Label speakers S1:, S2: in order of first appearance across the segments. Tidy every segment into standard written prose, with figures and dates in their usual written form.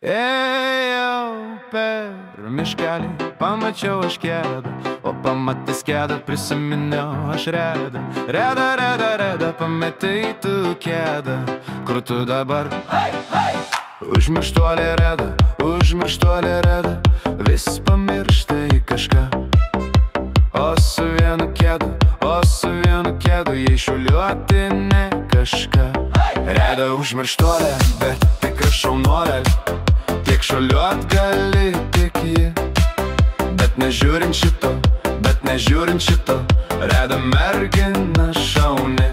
S1: Ėjau per miškelį, pamačiau aš kedą, o pamatęs kedą prisiminiau aš redą. Reda, reda, reda, pamatei tu kedą, kur tu dabar? Užmirštuolė reda, užmirštuolė reda, vis pamirštai kažką. O su vienu kedu, jei šuliuoti ne kažką. Reda užmirštuolė, bet tikra šaunuolė, tiek šuliuot gali tik ji. Bet nežiūrint šito, reda mergina šauni.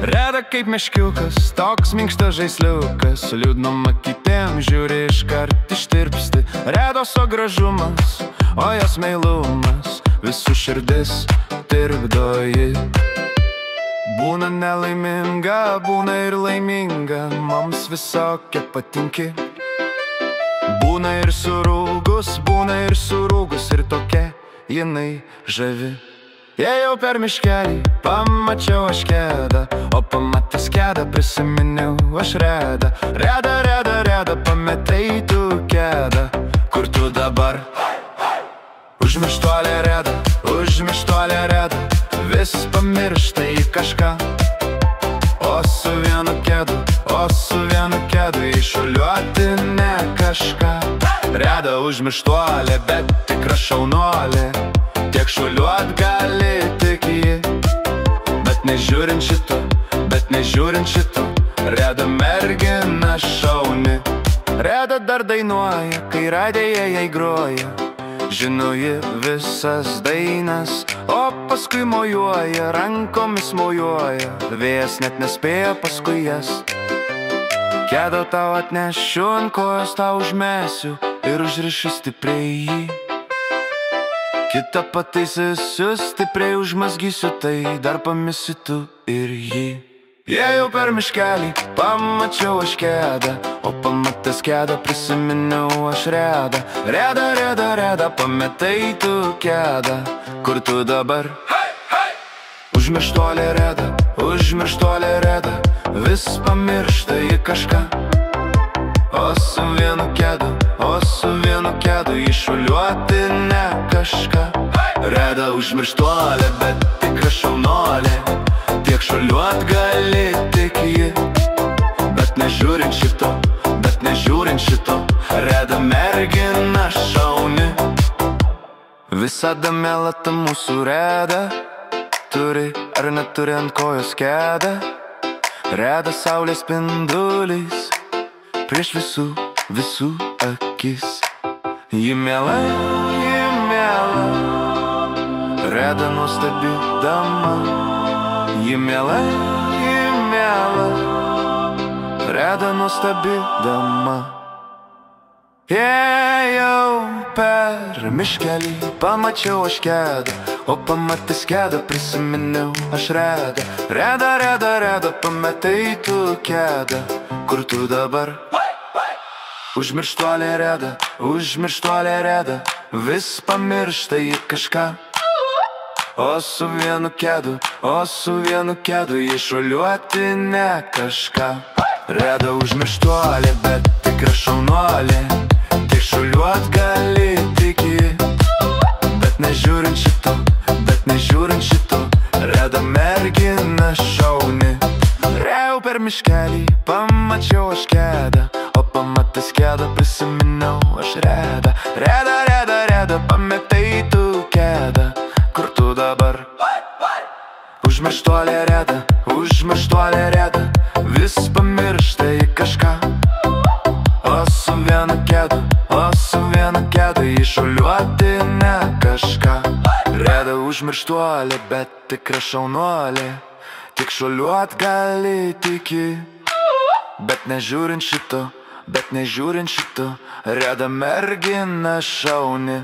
S1: Reda kaip meškiukas, toks minkštas žaisliukas, liūdnom akytėm žiūri iškart ištirpsti. Redos o gražumas, o jos meilumas, visų širdis tirpdoji. Būna nelaiminga, būna ir laiminga, mums visokia patinki. Būna ir surūgus, ir tokia jinai žavi. Ėjau per miškelį, pamačiau aš kedą, o pamatęs kedą prisiminiau aš redą. Reda, reda, reda, pamatei tu kedą, kur tu dabar? Užmirštuolė reda, vis pamirštai kažką. O su vienu kedu, jei šuliuoti ne kažką. Reda užmirštuolė, bet tikra šaunuolė, tiek šuliuot gali tik ji. Bet nežiūrint šito, reda mergina šauni. Reda dar dainuoja, kai radėje jai groja, žino ji visas dainas, o paskui mojuoja, rankomis mojuoja, vėjas net nespėja paskui jas. Kedą tau atnešiu, ant kojos tau užmesiu ir užrišiu stipriai jį. Kitą pataisysiu, stipriai užmazgysiu, tai dar pamisi tu ir jį. Ėjau per miškelį, pamačiau aš kedą, o pamatęs kedą prisiminiau aš redą. Reda, reda, reda, pamatei tu kedą, kur tu dabar? Užmirštuolė reda, vis pamirštai kažką. O su vienu kedu, jei šuliuoti ne kažką. Reda užmirštuolė, bet tikra šaunuolė, tiek šuliuot gali tik ji. Bet nežiūrint šito, reda mergina šauni. Visada miela ta mūsų reda, turi ar neturi ant kojos kedą. Reda saulės spindulis prieš visų akis. Ji miela, reda nuostabi dama. Ji miela, reda nuostabi dama. Ėjau per miškelį, pamačiau aš kedą, o pamatęs kedą prisiminiau aš redą. Reda, reda, reda, pamatei tu kedą, kur tu dabar? Užmirštuolė reda, vis pamirštai kažką. O su vienu kedu, jei šuliuoti ne kažką. Reda užmirštuolė, bet tikra šaunuolė, tiek šuliuot gali tik ji. Bet nežiūrint šito, reda mergina šauni. Ėjau per miškelį, pamačiau aš kedą, o pamatęs kedą prisiminiau aš redą. Reda, reda, reda, pamatei tu kedą, kur tu dabar? Užmirštuolė reda, vis pamirštai kažką. O su vienu kedu, jei šuliuoti ne kažką. Reda užmirštuolė, bet tikra šaunuolė, tik šuliuot gali tik ji. Bet nežiūrint šito, reda mergina šauni.